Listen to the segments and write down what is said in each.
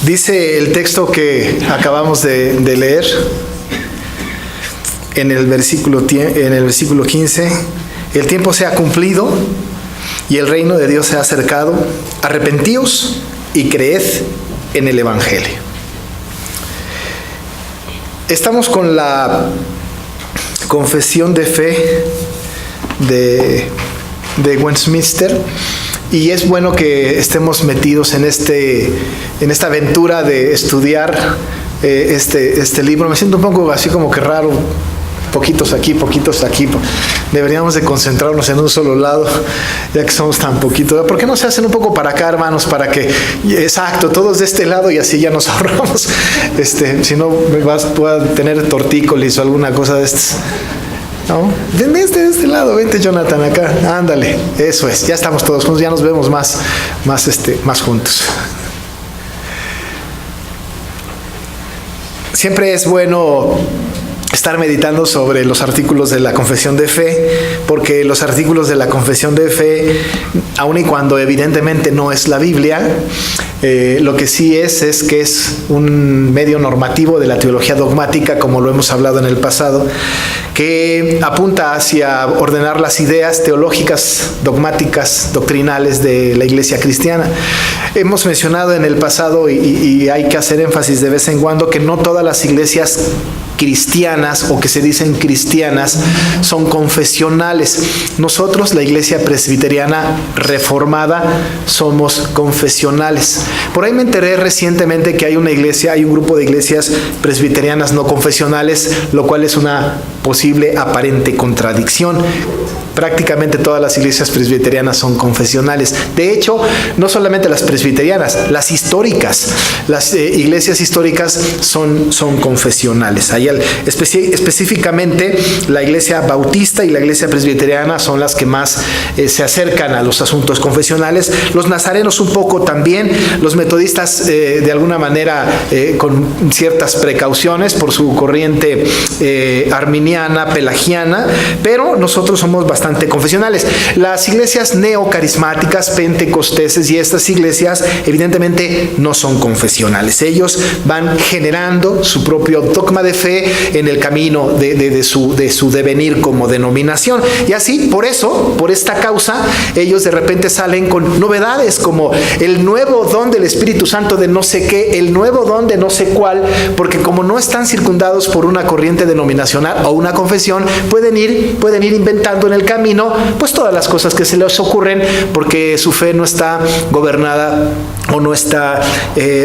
Dice el texto que acabamos de leer en el versículo 15, el tiempo se ha cumplido y el reino de Dios se ha acercado. Arrepentíos y creed en el Evangelio. Estamos con la confesión de fe de Westminster, y es bueno que estemos metidos en esta aventura de estudiar este libro. Me siento un poco así como que raro, poquitos aquí, poquitos aquí. Deberíamos de concentrarnos en un solo lado, ya que somos tan poquitos. ¿Por qué no se hacen un poco para acá, hermanos? Para que, exacto, todos de este lado, y así ya nos ahorramos. Si no, pueda tener tortícolis o alguna cosa de estas. ¿No? De este lado, vente, Jonathan, acá, ándale, eso es, ya estamos todos juntos, ya nos vemos más juntos. Siempre es bueno estar meditando sobre los artículos de la confesión de fe, porque los artículos de la confesión de fe, aun y cuando evidentemente no es la Biblia, lo que sí es que es un medio normativo de la teología dogmática, como lo hemos hablado en el pasado, que apunta hacia ordenar las ideas teológicas, dogmáticas, doctrinales de la Iglesia cristiana. Hemos mencionado en el pasado, y hay que hacer énfasis de vez en cuando, que no todas las iglesias cristianas o que se dicen cristianas son confesionales. Nosotros, la Iglesia Presbiteriana Reformada, somos confesionales. Por ahí me enteré recientemente que hay un grupo de iglesias presbiterianas no confesionales, lo cual es una posible aparente contradicción. Prácticamente todas las iglesias presbiterianas son confesionales. De hecho, no solamente las presbiterianas, las históricas, las iglesias históricas son confesionales. Específicamente, la iglesia bautista y la iglesia presbiteriana son las que más se acercan a los asuntos confesionales. Los nazarenos un poco también, los metodistas de alguna manera con ciertas precauciones por su corriente arminiana, pelagiana, pero nosotros somos bastante confesionales. Las iglesias neocarismáticas, pentecosteses y estas iglesias evidentemente no son confesionales. Ellos van generando su propio dogma de fe en el camino de su devenir como denominación. Y así, por esta causa, ellos de repente salen con novedades como el nuevo don del Espíritu Santo de no sé qué, el nuevo don de no sé cuál, porque como no están circundados por una corriente denominacional o una confesión, pueden ir inventando en el camino pues todas las cosas que se les ocurren, porque su fe no está gobernada o no está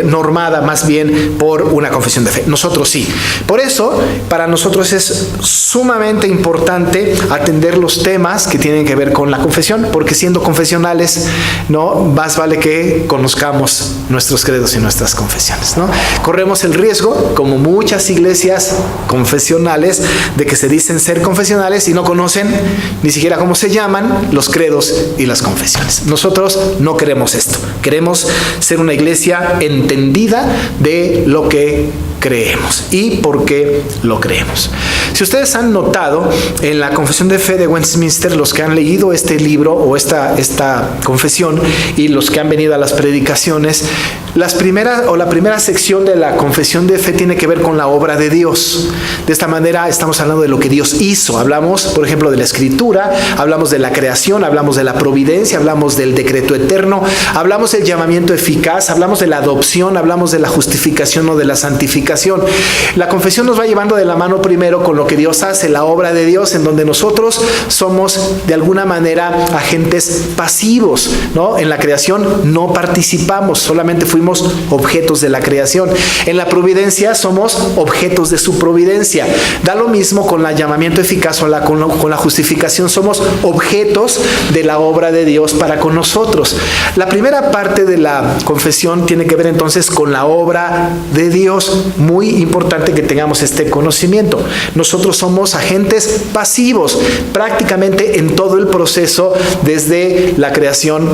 normada más bien por una confesión de fe. Nosotros sí. Por eso, para nosotros es sumamente importante atender los temas que tienen que ver con la confesión, porque siendo confesionales, ¿no?, más vale que conozcamos nuestros credos y nuestras confesiones, ¿no? Corremos el riesgo, como muchas iglesias confesionales, de que se dicen ser confesionales y no conocen ni siquiera cómo se llaman los credos y las confesiones. Nosotros no queremos esto. Queremos ser una iglesia entendida de lo que creemos y por qué lo creemos. Si ustedes han notado en la confesión de fe de Westminster, los que han leído este libro o esta confesión y los que han venido a las predicaciones, la primera sección de la confesión de fe tiene que ver con la obra de Dios. De esta manera estamos hablando de lo que Dios hizo. Hablamos, por ejemplo, de la Escritura, hablamos de la creación, hablamos de la providencia, hablamos del decreto eterno, hablamos del llamamiento eficaz, hablamos de la adopción, hablamos de la justificación o de la santificación. La confesión nos va llevando de la mano primero con lo que Dios hace, la obra de Dios, en donde nosotros somos de alguna manera agentes pasivos, ¿no? En la creación no participamos, solamente fuimos objetos de la creación. En la providencia somos objetos de su providencia. Da lo mismo con el llamamiento eficaz o con la justificación, somos objetos de la obra de Dios para con nosotros. La primera parte de la confesión tiene que ver entonces con la obra de Dios. Muy importante que tengamos este conocimiento. Nosotros somos agentes pasivos prácticamente en todo el proceso, desde la creación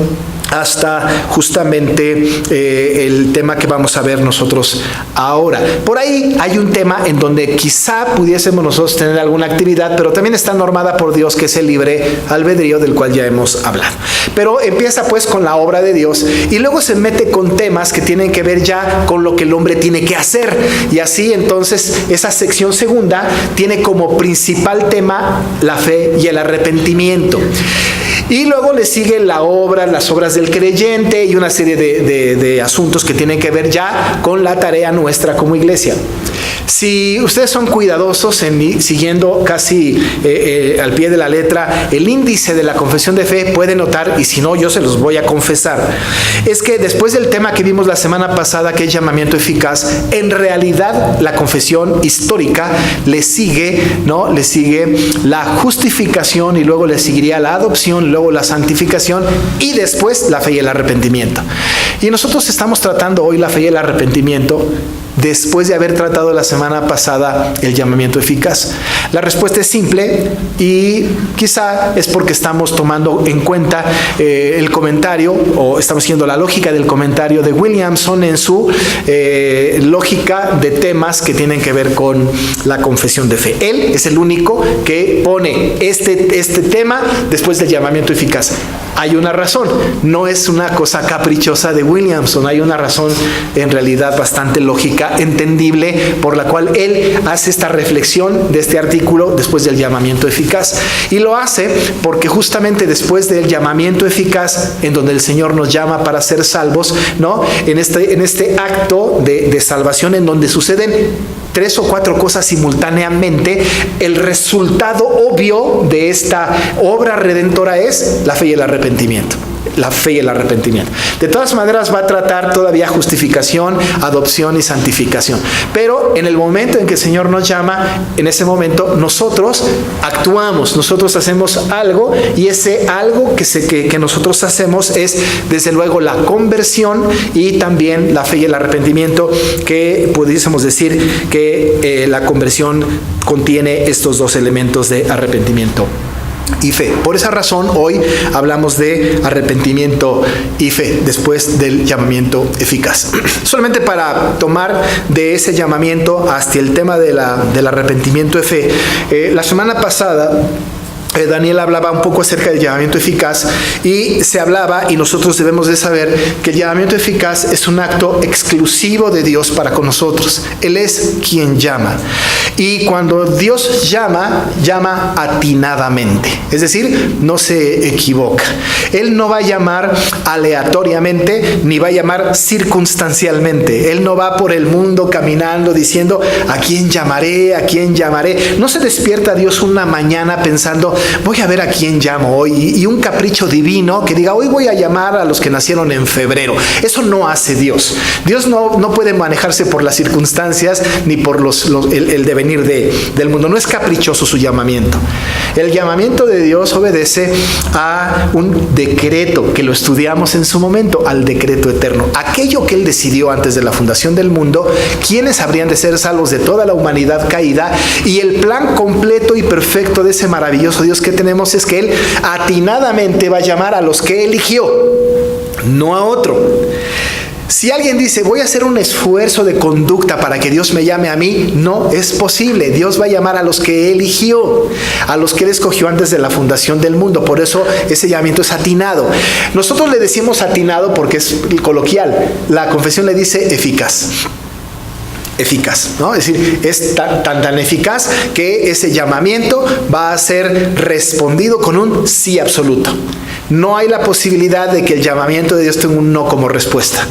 hasta justamente el tema que vamos a ver nosotros ahora. Por ahí hay un tema en donde quizá pudiésemos nosotros tener alguna actividad, pero también está normada por Dios, que es el libre albedrío, del cual ya hemos hablado. Pero empieza pues con la obra de Dios y luego se mete con temas que tienen que ver ya con lo que el hombre tiene que hacer. Y así entonces esa sección segunda tiene como principal tema la fe y el arrepentimiento. Y luego le sigue la obra, las obras del creyente y una serie de asuntos que tienen que ver ya con la tarea nuestra como iglesia. Si ustedes son cuidadosos en siguiendo casi al pie de la letra el índice de la confesión de fe, pueden notar, y si no yo se los voy a confesar, es que después del tema que vimos la semana pasada, que es llamamiento eficaz, en realidad la confesión histórica le sigue, ¿no? Le sigue la justificación y luego le seguiría la adopción, luego la santificación y después la fe y el arrepentimiento. Y nosotros estamos tratando hoy la fe y el arrepentimiento después de haber tratado la semana pasada el llamamiento eficaz. La respuesta es simple y quizá es porque estamos tomando en cuenta el comentario, o estamos siguiendo la lógica del comentario de Williamson en su lógica de temas que tienen que ver con la confesión de fe. Él es el único que pone este tema después del llamamiento eficaz. Hay una razón, no es una cosa caprichosa de Williamson, hay una razón en realidad bastante lógica, entendible, por la cual él hace esta reflexión de este artículo después del llamamiento eficaz. Y lo hace porque justamente después del llamamiento eficaz, en donde el Señor nos llama para ser salvos, ¿no? En este acto de salvación, en donde suceden 3 o 4 cosas simultáneamente, el resultado obvio de esta obra redentora es la fe y el arrepentimiento. La fe y el arrepentimiento. De todas maneras va a tratar todavía justificación, adopción y santificación. Pero en el momento en que el Señor nos llama, en ese momento nosotros actuamos, nosotros hacemos algo, y ese algo que nosotros hacemos es desde luego la conversión y también la fe y el arrepentimiento, que pudiésemos decir que la conversión contiene estos 2 elementos de arrepentimiento y fe. Por esa razón hoy hablamos de arrepentimiento y fe después del llamamiento eficaz. Solamente para tomar de ese llamamiento hasta el tema del arrepentimiento de fe, la semana pasada Daniel hablaba un poco acerca del llamamiento eficaz y se hablaba, y nosotros debemos de saber, que el llamamiento eficaz es un acto exclusivo de Dios para con nosotros. Él es quien llama. Y cuando Dios llama, llama atinadamente. Es decir, no se equivoca. Él no va a llamar aleatoriamente, ni va a llamar circunstancialmente. Él no va por el mundo caminando diciendo, ¿a quién llamaré? ¿A quién llamaré? No se despierta Dios una mañana pensando, voy a ver a quién llamo hoy, y un capricho divino que diga, hoy voy a llamar a los que nacieron en febrero. Eso no hace Dios. Dios no puede manejarse por las circunstancias ni por el devenir del mundo. No es caprichoso su llamamiento. El llamamiento de Dios obedece a un decreto que lo estudiamos en su momento, al decreto eterno. Aquello que Él decidió antes de la fundación del mundo, quiénes habrían de ser salvos de toda la humanidad caída, y el plan completo y perfecto de ese maravilloso Dios que tenemos es que Él atinadamente va a llamar a los que eligió, no a otro. Si alguien dice, voy a hacer un esfuerzo de conducta para que Dios me llame a mí, no es posible. Dios va a llamar a los que eligió, a los que Él escogió antes de la fundación del mundo. Por eso ese llamamiento es atinado. Nosotros le decimos atinado porque es coloquial. La confesión le dice eficaz. Eficaz, ¿no? Es decir, es tan eficaz que ese llamamiento va a ser respondido con un sí absoluto. No hay la posibilidad de que el llamamiento de Dios tenga un no como respuesta.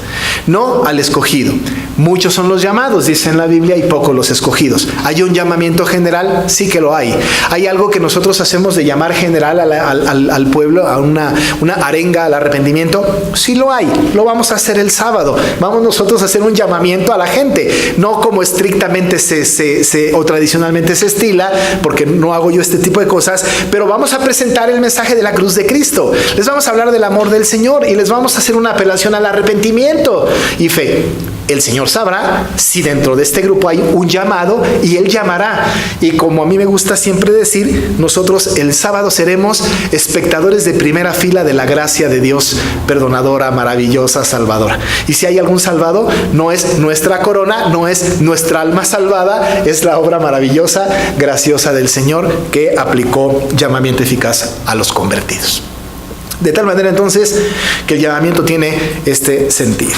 No al escogido. Muchos son los llamados, dice en la Biblia, y pocos los escogidos. ¿Hay un llamamiento general? Sí que lo hay. ¿Hay algo que nosotros hacemos de llamar general al pueblo, a una arenga al arrepentimiento? Sí lo hay. Lo vamos a hacer el sábado. Vamos nosotros a hacer un llamamiento a la gente. No como estrictamente o tradicionalmente se estila, porque no hago yo este tipo de cosas, pero vamos a presentar el mensaje de la cruz de Cristo. Les vamos a hablar del amor del Señor y les vamos a hacer una apelación al arrepentimiento y fe. El Señor sabrá si dentro de este grupo hay un llamado y Él llamará. Y como a mí me gusta siempre decir, nosotros el sábado seremos espectadores de primera fila de la gracia de Dios, perdonadora, maravillosa, salvadora. Y si hay algún salvado, no es nuestra corona, no es nuestra alma salvada, es la obra maravillosa, graciosa del Señor que aplicó llamamiento eficaz a los convertidos. De tal manera entonces que el llamamiento tiene este sentido.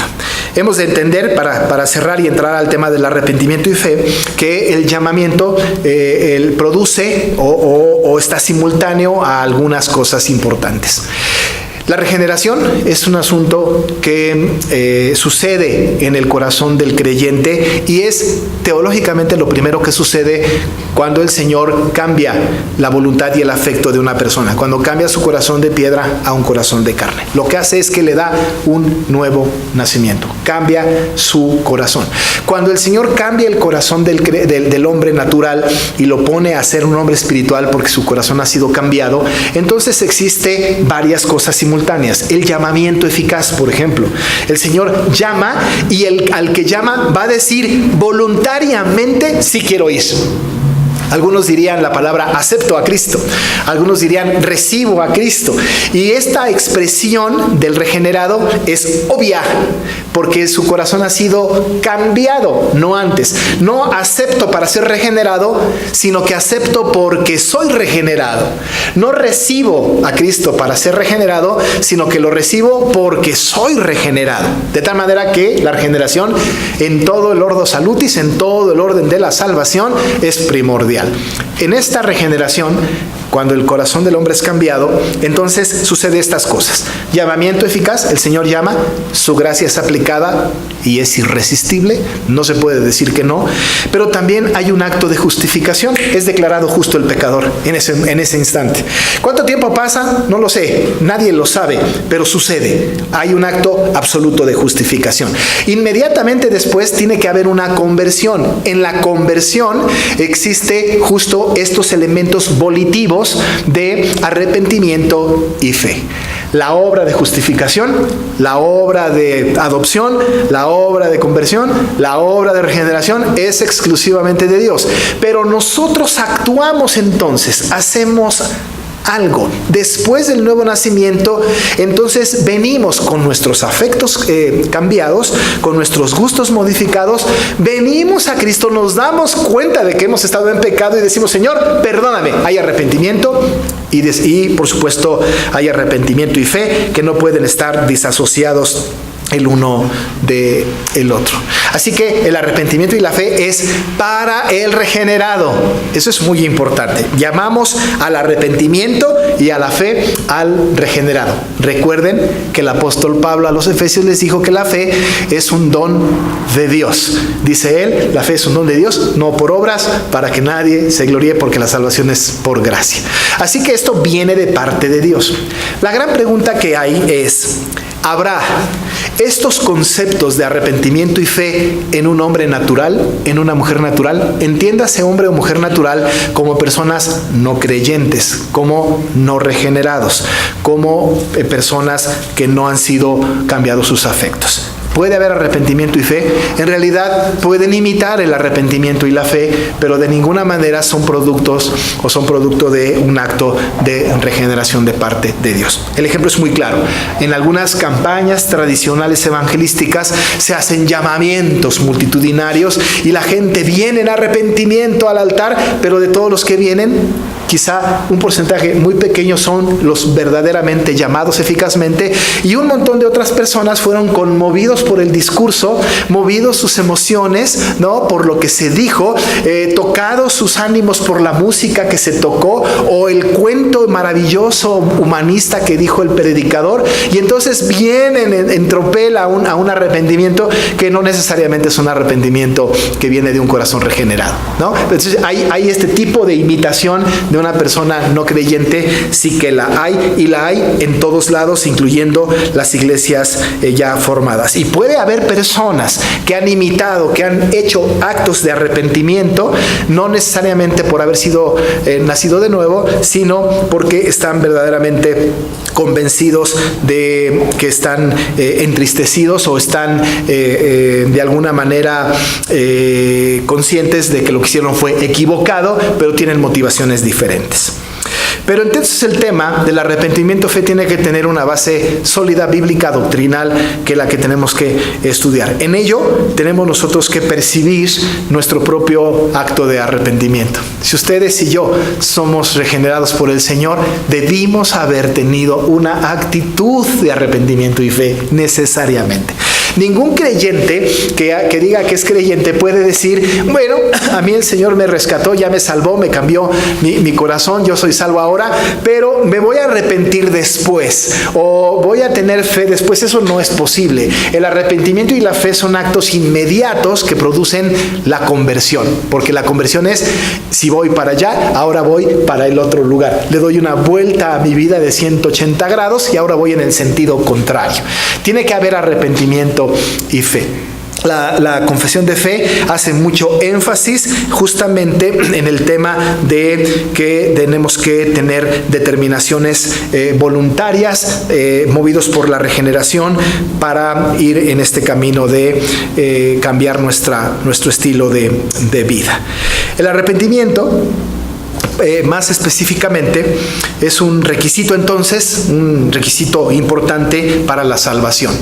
Hemos de entender, para cerrar y entrar al tema del arrepentimiento y fe, que el llamamiento produce o está simultáneo a algunas cosas importantes. La regeneración es un asunto que sucede en el corazón del creyente y es teológicamente lo primero que sucede cuando el Señor cambia la voluntad y el afecto de una persona, cuando cambia su corazón de piedra a un corazón de carne. Lo que hace es que le da un nuevo nacimiento, cambia su corazón. Cuando el Señor cambia el corazón del hombre natural y lo pone a ser un hombre espiritual porque su corazón ha sido cambiado, entonces existe varias cosas simultáneas. El llamamiento eficaz, por ejemplo. El Señor llama y al que llama va a decir voluntariamente sí quiero ir. Algunos dirían la palabra acepto a Cristo. Algunos dirían recibo a Cristo. Y esta expresión del regenerado es obvia, porque su corazón ha sido cambiado, no antes. No acepto para ser regenerado, sino que acepto porque soy regenerado. No recibo a Cristo para ser regenerado, sino que lo recibo porque soy regenerado. De tal manera que la regeneración en todo el ordo salutis, en todo el orden de la salvación, es primordial. En esta regeneración, cuando el corazón del hombre es cambiado, entonces sucede estas cosas. Llamamiento eficaz, el Señor llama, su gracia es aplicada y es irresistible, no se puede decir que no, pero también hay un acto de justificación, es declarado justo el pecador en ese instante. ¿Cuánto tiempo pasa? No lo sé, nadie lo sabe, pero sucede. Hay un acto absoluto de justificación. Inmediatamente después tiene que haber una conversión. En la conversión existe justo estos elementos volitivos de arrepentimiento y fe. La obra de justificación, la obra de adopción, la obra de conversión, la obra de regeneración es exclusivamente de Dios. Pero nosotros actuamos entonces, hacemos algo. Después del nuevo nacimiento, entonces venimos con nuestros afectos cambiados, con nuestros gustos modificados, venimos a Cristo, nos damos cuenta de que hemos estado en pecado y decimos, Señor, perdóname. Hay arrepentimiento y por supuesto hay arrepentimiento y fe que no pueden estar disasociados el uno del otro. Así que el arrepentimiento y la fe es para el regenerado. Eso es muy importante. Llamamos al arrepentimiento y a la fe al regenerado. Recuerden que el apóstol Pablo a los Efesios les dijo que la fe es un don de Dios. Dice él, la fe es un don de Dios, no por obras, para que nadie se gloríe, porque la salvación es por gracia. Así que esto viene de parte de Dios. La gran pregunta que hay es, ¿habrá estos conceptos de arrepentimiento y fe en un hombre natural, en una mujer natural? Entiéndase hombre o mujer natural como personas no creyentes, como no regenerados, como personas que no han sido cambiados sus afectos. ¿Puede haber arrepentimiento y fe? En realidad pueden imitar el arrepentimiento y la fe, pero de ninguna manera son producto de un acto de regeneración de parte de Dios. El ejemplo es muy claro. En algunas campañas tradicionales evangelísticas se hacen llamamientos multitudinarios y la gente viene en arrepentimiento al altar, pero de todos los que vienen, quizá un porcentaje muy pequeño son los verdaderamente llamados eficazmente, y un montón de otras personas fueron conmovidos por el discurso, movidos sus emociones, ¿no?, por lo que se dijo, tocados sus ánimos por la música que se tocó o el cuento maravilloso humanista que dijo el predicador, y entonces vienen en tropel a un arrepentimiento que no necesariamente es un arrepentimiento que viene de un corazón regenerado, ¿no? Entonces hay este tipo de imitación de una persona no creyente, sí que la hay, y la hay en todos lados, incluyendo las iglesias ya formadas. Y puede haber personas que han imitado, que han hecho actos de arrepentimiento, no necesariamente por haber sido nacido de nuevo, sino porque están verdaderamente convencidos de que están entristecidos o están de alguna manera conscientes de que lo que hicieron fue equivocado, pero tienen motivaciones diferentes. Pero entonces el tema del arrepentimiento fe tiene que tener una base sólida, bíblica, doctrinal, que es la que tenemos que estudiar. En ello tenemos nosotros que percibir nuestro propio acto de arrepentimiento. Si ustedes y yo somos regenerados por el Señor, debimos haber tenido una actitud de arrepentimiento y fe necesariamente. Ningún creyente que diga que es creyente puede decir, bueno, a mí el Señor me rescató, ya me salvó, me cambió mi corazón, yo soy salvo ahora, pero me voy a arrepentir después o voy a tener fe después. Eso no es posible. El arrepentimiento y la fe son actos inmediatos que producen la conversión, porque la conversión es, si voy para allá, ahora voy para el otro lugar. Le doy una vuelta a mi vida de 180 grados y ahora voy en el sentido contrario. Tiene que haber arrepentimiento y fe. La confesión de fe hace mucho énfasis justamente en el tema de que tenemos que tener determinaciones voluntarias, movidos por la regeneración, para ir en este camino de cambiar nuestro estilo de vida. El arrepentimiento, más específicamente, es un requisito entonces, un requisito importante para la salvación.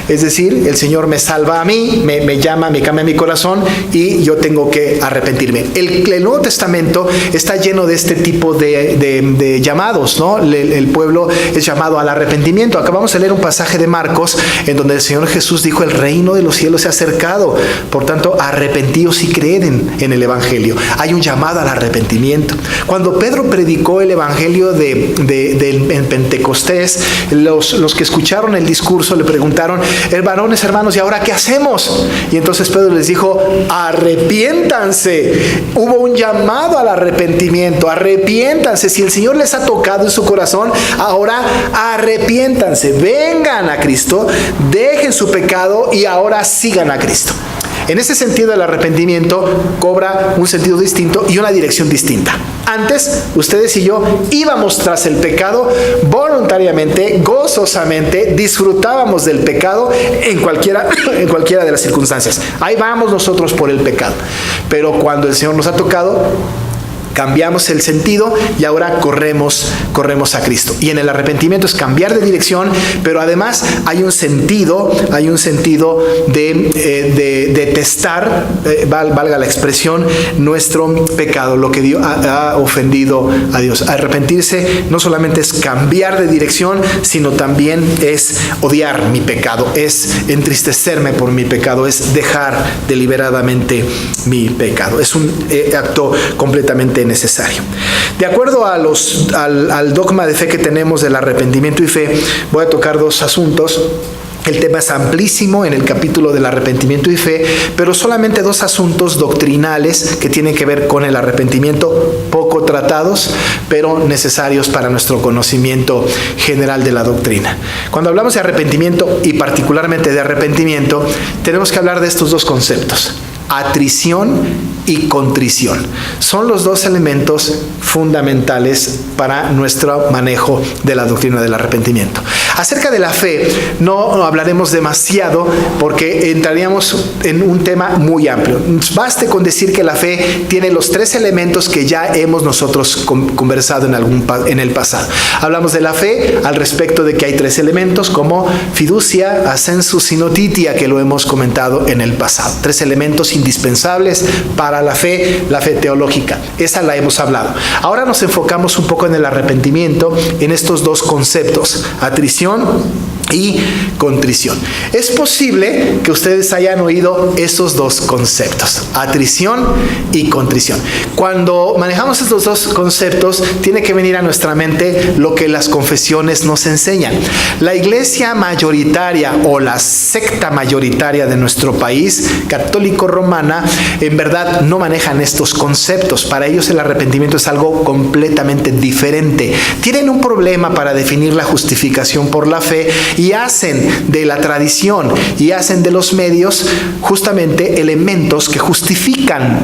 Es decir, el Señor me salva a mí, me llama, me cambia mi corazón y yo tengo que arrepentirme. El Nuevo Testamento está lleno de este tipo de llamados, ¿no? El pueblo es llamado al arrepentimiento. Acabamos de leer un pasaje de Marcos en donde el Señor Jesús dijo: el reino de los cielos se ha acercado, por tanto arrepentíos y creed en el Evangelio. Hay un llamado al arrepentimiento. Cuando Pedro predicó el Evangelio en Pentecostés, los que escucharon el discurso le preguntaron: varones, hermanos, ¿y ahora qué hacemos? Y entonces Pedro les dijo: arrepiéntanse. Hubo un llamado al arrepentimiento. Arrepiéntanse. Si el Señor les ha tocado en su corazón, ahora arrepiéntanse. Vengan a Cristo, dejen su pecado y ahora sigan a Cristo. En ese sentido, el arrepentimiento cobra un sentido distinto y una dirección distinta. Antes, ustedes y yo íbamos tras el pecado voluntariamente, gozosamente, disfrutábamos del pecado en cualquiera de las circunstancias. Ahí vamos nosotros por el pecado. Pero cuando el Señor nos ha tocado, cambiamos el sentido y ahora corremos a Cristo. Y en el arrepentimiento es cambiar de dirección, pero además hay un sentido de detestar, valga la expresión, nuestro pecado, lo que ha ofendido a Dios. Arrepentirse no solamente es cambiar de dirección, sino también es odiar mi pecado, es entristecerme por mi pecado, es dejar deliberadamente mi pecado. Es un acto completamente necesario. De acuerdo al dogma de fe que tenemos del arrepentimiento y fe, voy a tocar dos asuntos. El tema es amplísimo en el capítulo del arrepentimiento y fe, pero solamente dos asuntos doctrinales que tienen que ver con el arrepentimiento, poco tratados, pero necesarios para nuestro conocimiento general de la doctrina. Cuando hablamos de arrepentimiento y particularmente de arrepentimiento, tenemos que hablar de estos dos conceptos: atrición y contrición. Son los dos elementos fundamentales para nuestro manejo de la doctrina del arrepentimiento. Acerca de la fe no hablaremos demasiado porque entraríamos en un tema muy amplio. Baste con decir que la fe tiene los tres elementos que ya hemos nosotros conversado en el pasado. Hablamos de la fe al respecto de que hay tres elementos como fiducia, assensus y notitia, que lo hemos comentado en el pasado. Tres elementos indispensables para la fe teológica. Esa la hemos hablado. Ahora nos enfocamos un poco en el arrepentimiento, en estos dos conceptos: atrición y contrición. Es posible que ustedes hayan oído esos dos conceptos: atrición y contrición. Cuando manejamos estos dos conceptos, tiene que venir a nuestra mente lo que las confesiones nos enseñan. La iglesia mayoritaria o la secta mayoritaria de nuestro país, católico-romana, en verdad no manejan estos conceptos. Para ellos el arrepentimiento es algo completamente diferente. Tienen un problema para definir la justificación por la fe y hacen de la tradición y hacen de los medios justamente elementos que justifican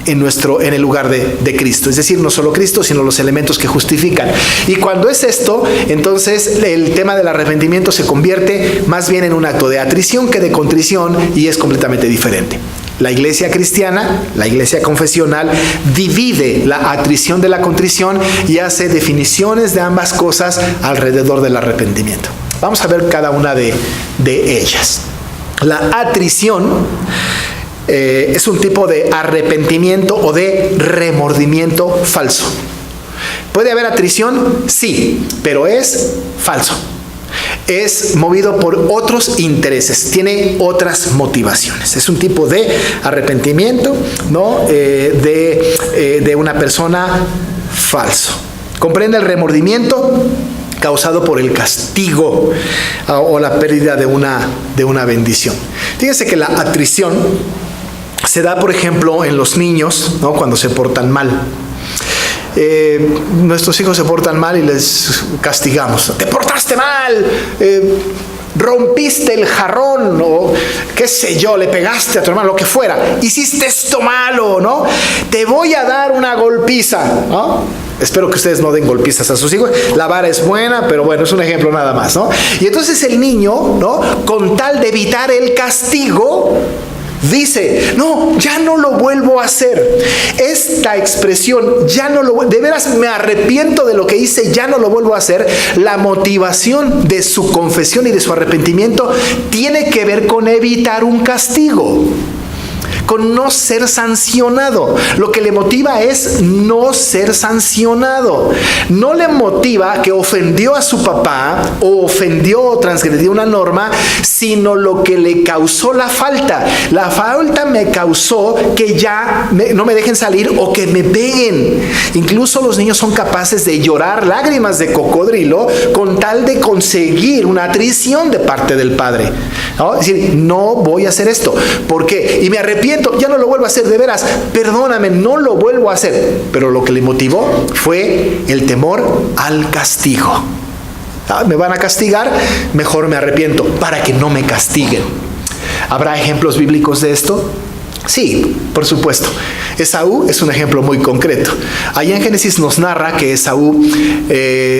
en el lugar de Cristo. Es decir, no solo Cristo, sino los elementos que justifican. Y cuando es esto, entonces el tema del arrepentimiento se convierte más bien en un acto de atrición que de contrición, y es completamente diferente. La iglesia cristiana, la iglesia confesional, divide la atrición de la contrición y hace definiciones de ambas cosas alrededor del arrepentimiento. Vamos a ver cada una de ellas. La atrición es un tipo de arrepentimiento o de remordimiento falso. ¿Puede haber atrición? Sí, pero es falso. Es movido por otros intereses, tiene otras motivaciones. Es un tipo de arrepentimiento, ¿no? de una persona falso. ¿Comprende el remordimiento? Causado por el castigo o la pérdida de una bendición. Fíjense que la atrición se da, por ejemplo, en los niños, ¿no? Cuando se portan mal. Nuestros hijos se portan mal y les castigamos. ¡Te portaste mal! Rompiste el jarrón, o qué sé yo, le pegaste a tu hermano, lo que fuera. Hiciste esto malo, ¿no? Te voy a dar una golpiza, ¿no? Espero que ustedes no den golpizas a sus hijos. La vara es buena, pero bueno, es un ejemplo nada más, ¿no? Y entonces el niño, ¿no? Con tal de evitar el castigo, dice, no, ya no lo vuelvo a hacer. Esta expresión, de veras me arrepiento de lo que hice, ya no lo vuelvo a hacer. La motivación de su confesión y de su arrepentimiento tiene que ver con evitar un castigo, con no ser sancionado. Lo que le motiva es no ser sancionado. No le motiva que ofendió a su papá o ofendió o transgredió una norma, sino lo que le causó la falta. La falta me causó que ya no me dejen salir o que me peguen. Incluso los niños son capaces de llorar lágrimas de cocodrilo con tal de conseguir una atrición de parte del padre, ¿no? Es decir, no voy a hacer esto. ¿Por qué? Y me arrepiento, ya no lo vuelvo a hacer, de veras, perdóname, no lo vuelvo a hacer. Pero lo que le motivó fue el temor al castigo. Me van a castigar, mejor me arrepiento para que no me castiguen. ¿Habrá ejemplos bíblicos de esto? Sí, por supuesto. Esaú es un ejemplo muy concreto. Allá en Génesis nos narra que Esaú,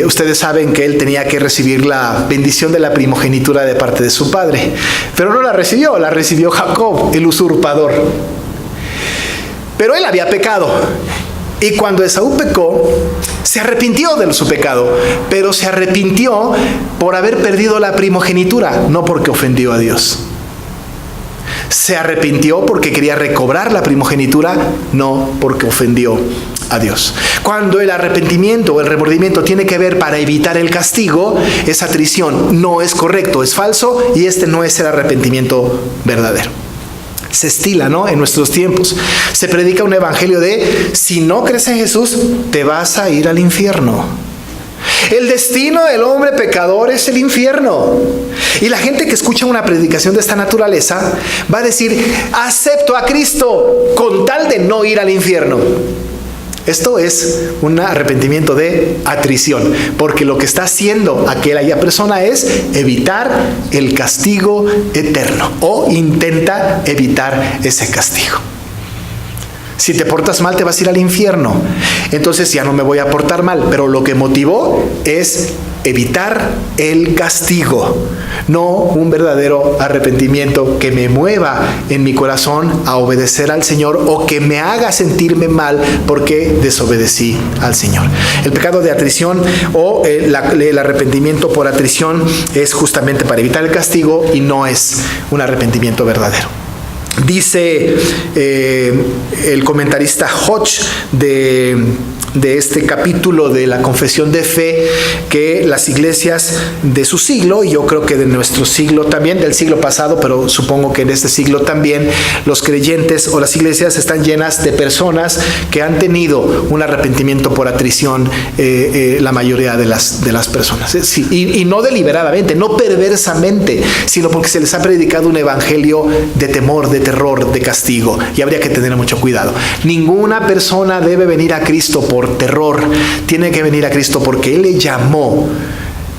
ustedes saben que él tenía que recibir la bendición de la primogenitura de parte de su padre, pero no la recibió Jacob, el usurpador. Pero él había pecado. Y cuando Esaú pecó, se arrepintió de su pecado, pero se arrepintió por haber perdido la primogenitura, no porque ofendió a Dios. Se arrepintió porque quería recobrar la primogenitura, no porque ofendió a Dios. Cuando el arrepentimiento o el remordimiento tiene que ver para evitar el castigo, esa atrición no es correcto, es falso, y este no es el arrepentimiento verdadero. Se estila, ¿no? En nuestros tiempos se predica un evangelio de: si no crees en Jesús, te vas a ir al infierno. El destino del hombre pecador es el infierno. Y la gente que escucha una predicación de esta naturaleza va a decir: acepto a Cristo con tal de no ir al infierno. Esto es un arrepentimiento de atrición, porque lo que está haciendo aquella persona es evitar el castigo eterno, o intenta evitar ese castigo. Si te portas mal, te vas a ir al infierno. Entonces ya no me voy a portar mal. Pero lo que motivó es evitar el castigo, no un verdadero arrepentimiento que me mueva en mi corazón a obedecer al Señor, o que me haga sentirme mal porque desobedecí al Señor. El pecado de atrición o el arrepentimiento por atrición es justamente para evitar el castigo y no es un arrepentimiento verdadero. Dice el comentarista Hodge de este capítulo de la confesión de fe, que las iglesias de su siglo, y yo creo que de nuestro siglo también, del siglo pasado, pero supongo que en este siglo también, los creyentes o las iglesias están llenas de personas que han tenido un arrepentimiento por atrición, la mayoría de las personas. Sí, y no deliberadamente, no perversamente, sino porque se les ha predicado un evangelio de temor, de terror, de castigo, y habría que tener mucho cuidado. Ninguna persona debe venir a Cristo por terror, tiene que venir a Cristo porque Él le llamó,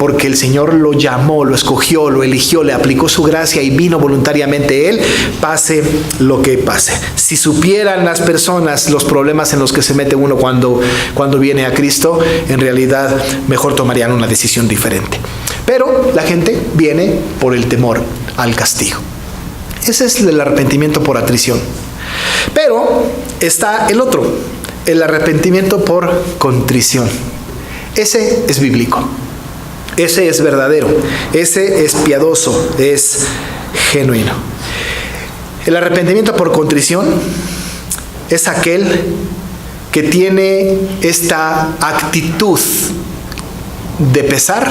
porque el Señor lo llamó, lo escogió, lo eligió, le aplicó su gracia y vino voluntariamente Él, pase lo que pase. Si supieran las personas los problemas en los que se mete uno cuando viene a Cristo, en realidad mejor tomarían una decisión diferente. Pero la gente viene por el temor al castigo. Ese es el arrepentimiento por atrición. Pero está el otro, el arrepentimiento por contrición. Ese es bíblico, ese es verdadero, ese es piadoso, es genuino. El arrepentimiento por contrición es aquel que tiene esta actitud de pesar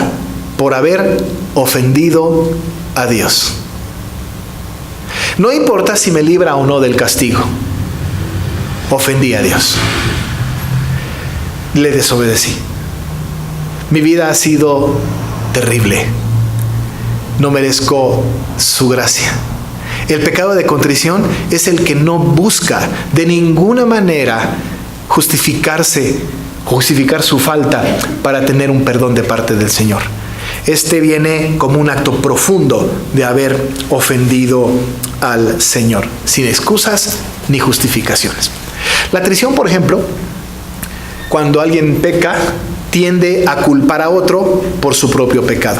por haber ofendido a Dios. No importa si me libra o no del castigo, ofendí a Dios, le desobedecí. Mi vida ha sido terrible, no merezco su gracia. El pecado de contrición es el que no busca de ninguna manera justificar su falta para tener un perdón de parte del Señor. Este viene como un acto profundo de haber ofendido al Señor, sin excusas ni justificaciones. La atrición, por ejemplo, cuando alguien peca, tiende a culpar a otro por su propio pecado.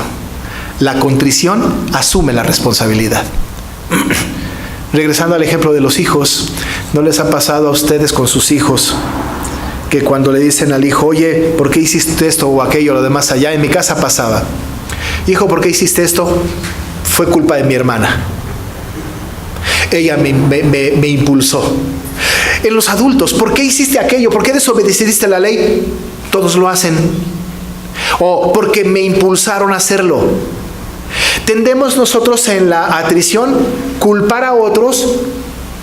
La contrición asume la responsabilidad. Regresando al ejemplo de los hijos, ¿no les ha pasado a ustedes con sus hijos que cuando le dicen al hijo, oye, ¿por qué hiciste esto o aquello, lo demás allá? En mi casa pasaba. Hijo, ¿por qué hiciste esto? Fue culpa de mi hermana. Ella me impulsó. En los adultos, ¿por qué hiciste aquello? ¿Por qué desobedeciste la ley? Todos lo hacen. O porque me impulsaron a hacerlo. Tendemos nosotros en la atrición culpar a otros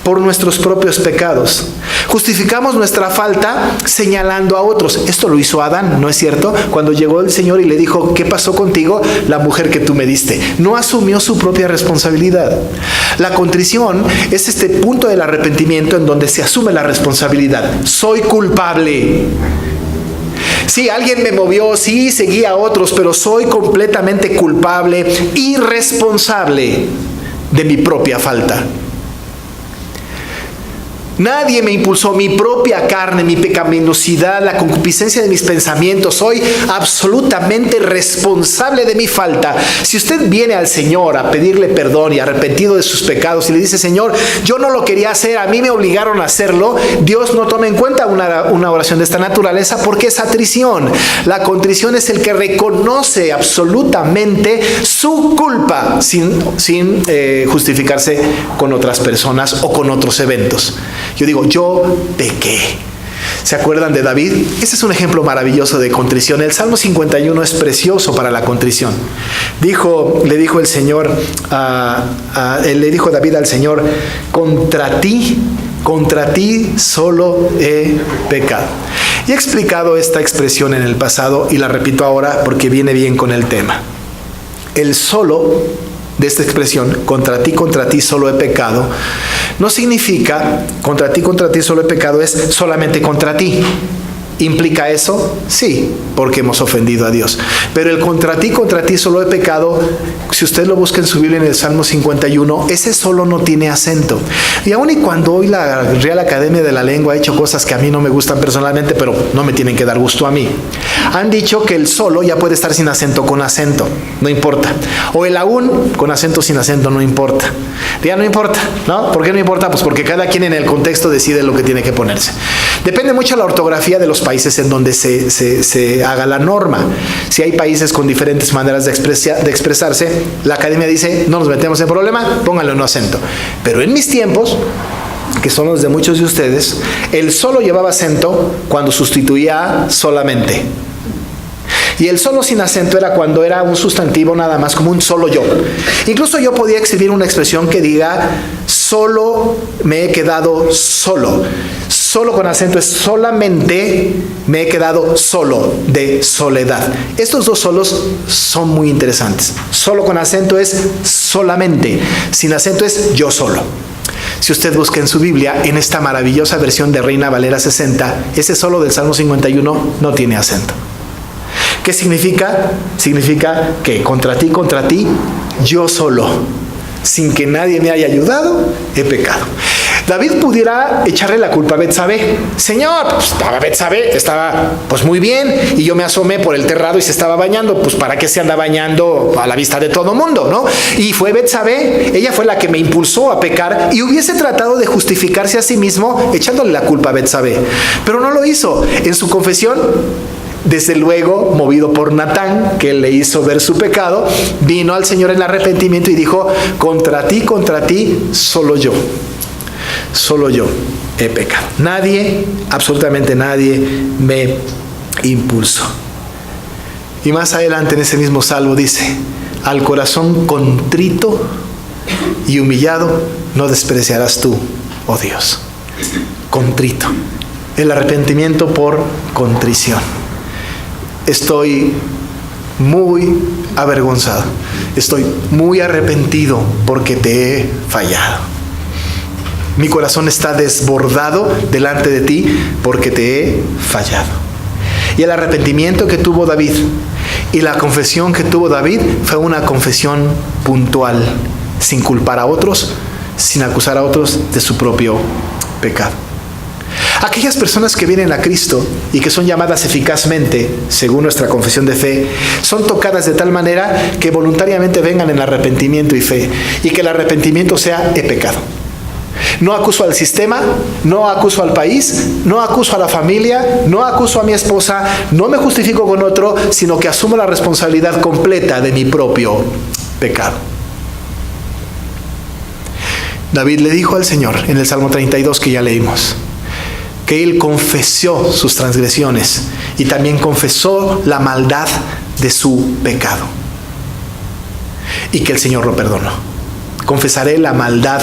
por nuestros propios pecados. Justificamos nuestra falta señalando a otros. Esto lo hizo Adán, ¿no es cierto? Cuando llegó el Señor y le dijo, ¿qué pasó contigo? La mujer que tú me diste. No asumió su propia responsabilidad. La contrición es este punto del arrepentimiento en donde se asume la responsabilidad. Soy culpable. Sí, alguien me movió, sí, seguí a otros, pero soy completamente culpable y responsable de mi propia falta. Nadie me impulsó, mi propia carne, mi pecaminosidad, la concupiscencia de mis pensamientos. Soy absolutamente responsable de mi falta. Si usted viene al Señor a pedirle perdón y arrepentido de sus pecados y le dice, Señor, yo no lo quería hacer, a mí me obligaron a hacerlo, Dios no toma en cuenta una oración de esta naturaleza porque es atrición. La contrición es el que reconoce absolutamente su culpa sin justificarse con otras personas o con otros eventos. Yo digo, yo pequé. ¿Se acuerdan de David? Ese es un ejemplo maravilloso de contrición. El Salmo 51 es precioso para la contrición. Le dijo el Señor, le dijo David al Señor, contra ti solo he pecado. Y he explicado esta expresión en el pasado y la repito ahora porque viene bien con el tema. El solo de esta expresión, contra ti solo he pecado, no significa contra ti solo he pecado, es solamente contra ti. ¿Implica eso? Sí, porque hemos ofendido a Dios. Pero el contra ti solo he pecado, si usted lo busca en su Biblia en el Salmo 51, ese solo no tiene acento. Y aun y cuando hoy la Real Academia de la Lengua ha hecho cosas que a mí no me gustan personalmente, pero no me tienen que dar gusto a mí, han dicho que el solo ya puede estar sin acento, con acento, no importa. O el aún, con acento, sin acento, no importa. Ya no importa, ¿no? ¿Por qué no importa? Pues porque cada quien en el contexto decide lo que tiene que ponerse. Depende mucho de la ortografía de los países en donde se haga la norma. Si hay países con diferentes maneras de expresarse, la academia dice, no nos metemos en problema, pónganle un acento. Pero en mis tiempos, que son los de muchos de ustedes, el solo llevaba acento cuando sustituía a solamente. Y el solo sin acento era cuando era un sustantivo nada más, como un solo yo. Incluso yo podía escribir una expresión que diga, solo me he quedado solo. Solo con acento es solamente me he quedado solo, de soledad. Estos dos solos son muy interesantes. Solo con acento es solamente. Sin acento es yo solo. Si usted busca en su Biblia, en esta maravillosa versión de Reina Valera 60, ese solo del Salmo 51 no tiene acento. ¿Qué significa? Significa que contra ti, yo solo, sin que nadie me haya ayudado, he pecado. David pudiera echarle la culpa a Betsabé. Señor, pues Betsabé estaba pues muy bien y yo me asomé por el terrado y se estaba bañando. Pues ¿para qué se anda bañando a la vista de todo mundo, no? Y fue Betsabé, ella fue la que me impulsó a pecar, y hubiese tratado de justificarse a sí mismo echándole la culpa a Betsabé. Pero no lo hizo. En su confesión, desde luego, movido por Natán, que le hizo ver su pecado, vino al Señor en arrepentimiento y dijo: contra ti, solo yo he pecado. Nadie, absolutamente nadie, me impulsó. Y más adelante en ese mismo salmo dice: al corazón contrito y humillado no despreciarás tú, oh Dios. Contrito. El arrepentimiento por contrición. Estoy muy avergonzado. Estoy muy arrepentido porque te he fallado. Mi corazón está desbordado delante de ti porque te he fallado. Y el arrepentimiento que tuvo David y la confesión que tuvo David fue una confesión puntual, sin culpar a otros, sin acusar a otros de su propio pecado. Aquellas personas que vienen a Cristo y que son llamadas eficazmente, según nuestra confesión de fe, son tocadas de tal manera que voluntariamente vengan en arrepentimiento y fe, y que el arrepentimiento sea: he pecado. No acuso al sistema, no acuso al país, no acuso a la familia, no acuso a mi esposa, no me justifico con otro, sino que asumo la responsabilidad completa de mi propio pecado. David le dijo al Señor en el Salmo 32 que ya leímos, que él confesó sus transgresiones y también confesó la maldad de su pecado, y que el Señor lo perdonó. Confesaré la maldad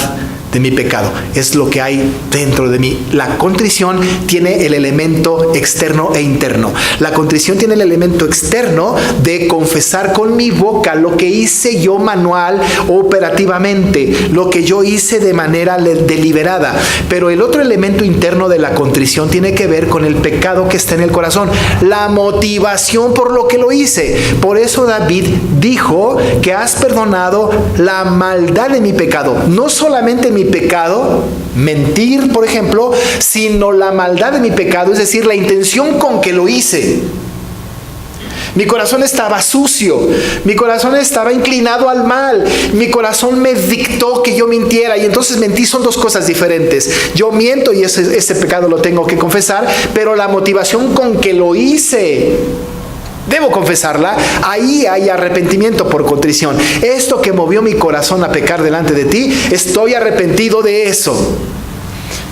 de mi pecado. Es lo que hay dentro de mí. La contrición tiene el elemento externo e interno. La contrición tiene el elemento externo de confesar con mi boca lo que hice yo manual o operativamente, lo que yo hice de manera deliberada. Pero el otro elemento interno de la contrición tiene que ver con el pecado que está en el corazón, la motivación por lo que lo hice. Por eso David dijo que has perdonado la maldad de mi pecado. No solamente mi pecado, mentir, por ejemplo, sino la maldad de mi pecado, es decir, la intención con que lo hice. Mi corazón estaba sucio, mi corazón estaba inclinado al mal, mi corazón me dictó que yo mintiera, y entonces mentir son dos cosas diferentes. Yo miento y ese pecado lo tengo que confesar, pero la motivación con que lo hice, debo confesarla. Ahí hay arrepentimiento por contrición. Esto que movió mi corazón a pecar delante de ti, estoy arrepentido de eso.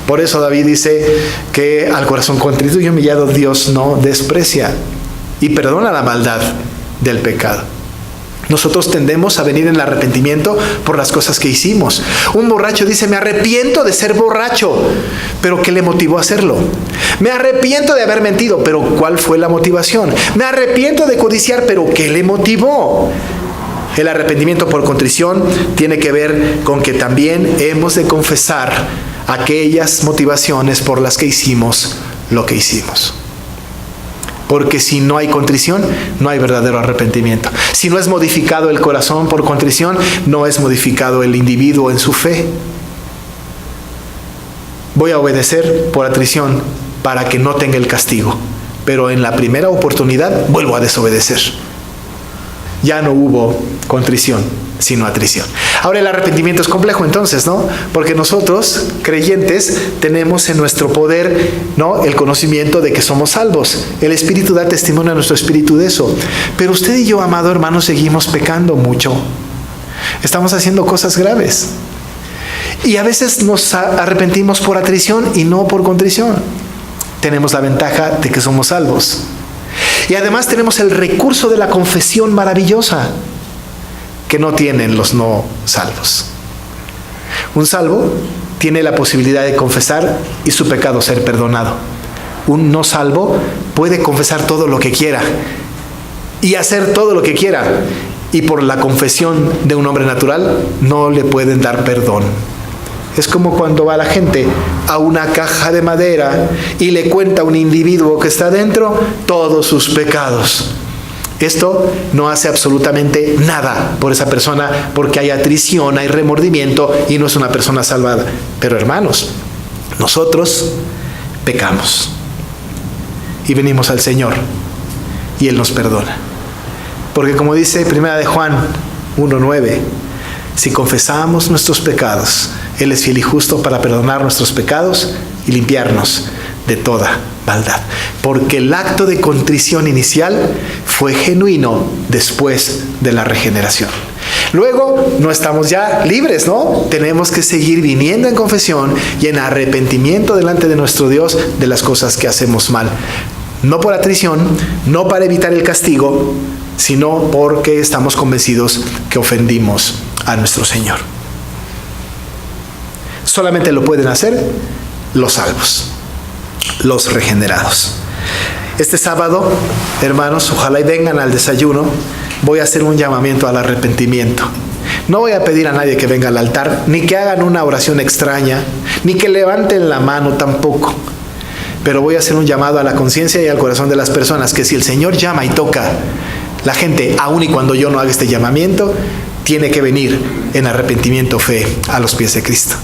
Por eso David dice que al corazón contrito y humillado Dios no desprecia y perdona la maldad del pecado. Nosotros tendemos a venir en el arrepentimiento por las cosas que hicimos. Un borracho dice: me arrepiento de ser borracho. ¿Pero qué le motivó a hacerlo? Me arrepiento de haber mentido. ¿Pero cuál fue la motivación? Me arrepiento de codiciar. ¿Pero qué le motivó? El arrepentimiento por contrición tiene que ver con que también hemos de confesar aquellas motivaciones por las que hicimos lo que hicimos. Porque si no hay contrición, no hay verdadero arrepentimiento. Si no es modificado el corazón por contrición, no es modificado el individuo en su fe. Voy a obedecer por atrición para que no tenga el castigo, pero en la primera oportunidad vuelvo a desobedecer. Ya no hubo contrición, sino atrición. Ahora el arrepentimiento es complejo entonces, ¿no? Porque nosotros, creyentes, tenemos en nuestro poder, ¿no?, el conocimiento de que somos salvos. El Espíritu da testimonio a nuestro espíritu de eso. Pero usted y yo, amado hermano, seguimos pecando mucho. Estamos haciendo cosas graves. Y a veces nos arrepentimos por atrición y no por contrición. Tenemos la ventaja de que somos salvos. Y además tenemos el recurso de la confesión maravillosa que no tienen los no salvos. Un salvo tiene la posibilidad de confesar y su pecado ser perdonado. Un no salvo puede confesar todo lo que quiera y hacer todo lo que quiera, y por la confesión de un hombre natural no le pueden dar perdón. Es como cuando va la gente a una caja de madera y le cuenta a un individuo que está dentro todos sus pecados. Esto no hace absolutamente nada por esa persona, porque hay atrición, hay remordimiento y no es una persona salvada. Pero hermanos, nosotros pecamos y venimos al Señor y Él nos perdona. Porque como dice 1 de Juan 1:9, si confesamos nuestros pecados, Él es fiel y justo para perdonar nuestros pecados y limpiarnos de toda maldad. Porque el acto de contrición inicial fue genuino después de la regeneración. Luego no estamos ya libres, ¿no? Tenemos que seguir viniendo en confesión y en arrepentimiento delante de nuestro Dios de las cosas que hacemos mal. No por atrición, no para evitar el castigo, sino porque estamos convencidos que ofendimos a nuestro Señor. Solamente lo pueden hacer los salvos, los regenerados. Este sábado, hermanos, ojalá y vengan al desayuno. Voy a hacer un llamamiento al arrepentimiento. No voy a pedir a nadie que venga al altar, ni que hagan una oración extraña, ni que levanten la mano tampoco. Pero voy a hacer un llamado a la conciencia y al corazón de las personas, que si el Señor llama y toca, la gente, aun y cuando yo no haga este llamamiento, tiene que venir en arrepentimiento, fe, a los pies de Cristo.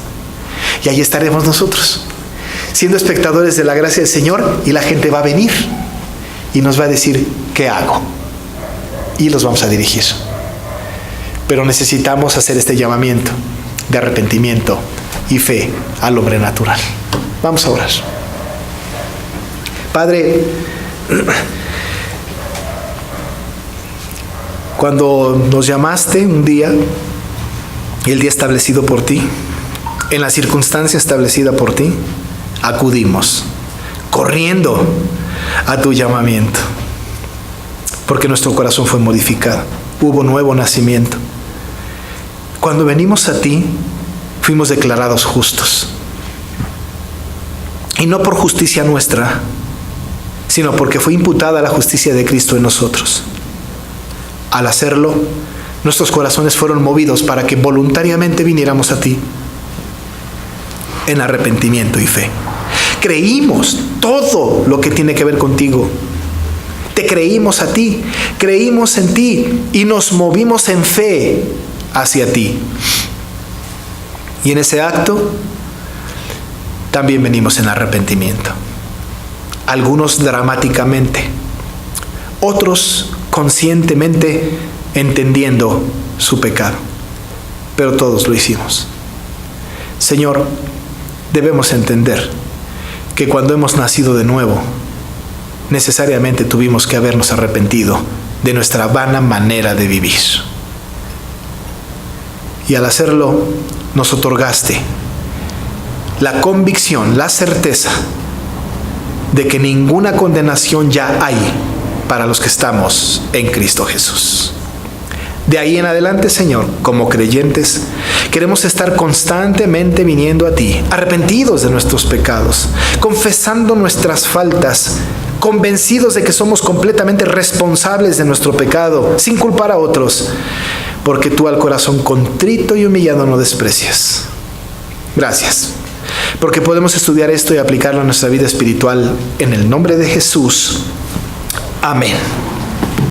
Y ahí estaremos nosotros, siendo espectadores de la gracia del Señor, y la gente va a venir y nos va a decir, ¿qué hago? Y los vamos a dirigir. Pero necesitamos hacer este llamamiento de arrepentimiento y fe al hombre natural. Vamos a orar. Padre, cuando nos llamaste un día, el día establecido por ti, en la circunstancia establecida por ti, acudimos, corriendo a tu llamamiento, porque nuestro corazón fue modificado, hubo nuevo nacimiento. Cuando venimos a ti, fuimos declarados justos, y no por justicia nuestra, sino porque fue imputada la justicia de Cristo en nosotros. Al hacerlo, nuestros corazones fueron movidos para que voluntariamente viniéramos a ti en arrepentimiento y fe. Creímos todo lo que tiene que ver contigo. Te creímos a ti, creímos en ti y nos movimos en fe hacia ti. Y en ese acto también venimos en arrepentimiento. Algunos dramáticamente, otros conscientemente entendiendo su pecado, pero todos lo hicimos. Señor, debemos entender que cuando hemos nacido de nuevo, necesariamente tuvimos que habernos arrepentido de nuestra vana manera de vivir. Y al hacerlo, nos otorgaste la convicción, la certeza de que ninguna condenación ya hay para los que estamos en Cristo Jesús. De ahí en adelante, Señor, como creyentes, queremos estar constantemente viniendo a ti, arrepentidos de nuestros pecados, confesando nuestras faltas, convencidos de que somos completamente responsables de nuestro pecado, sin culpar a otros, porque tú al corazón contrito y humillado no desprecias. Gracias, porque podemos estudiar esto y aplicarlo a nuestra vida espiritual en el nombre de Jesús. Amén.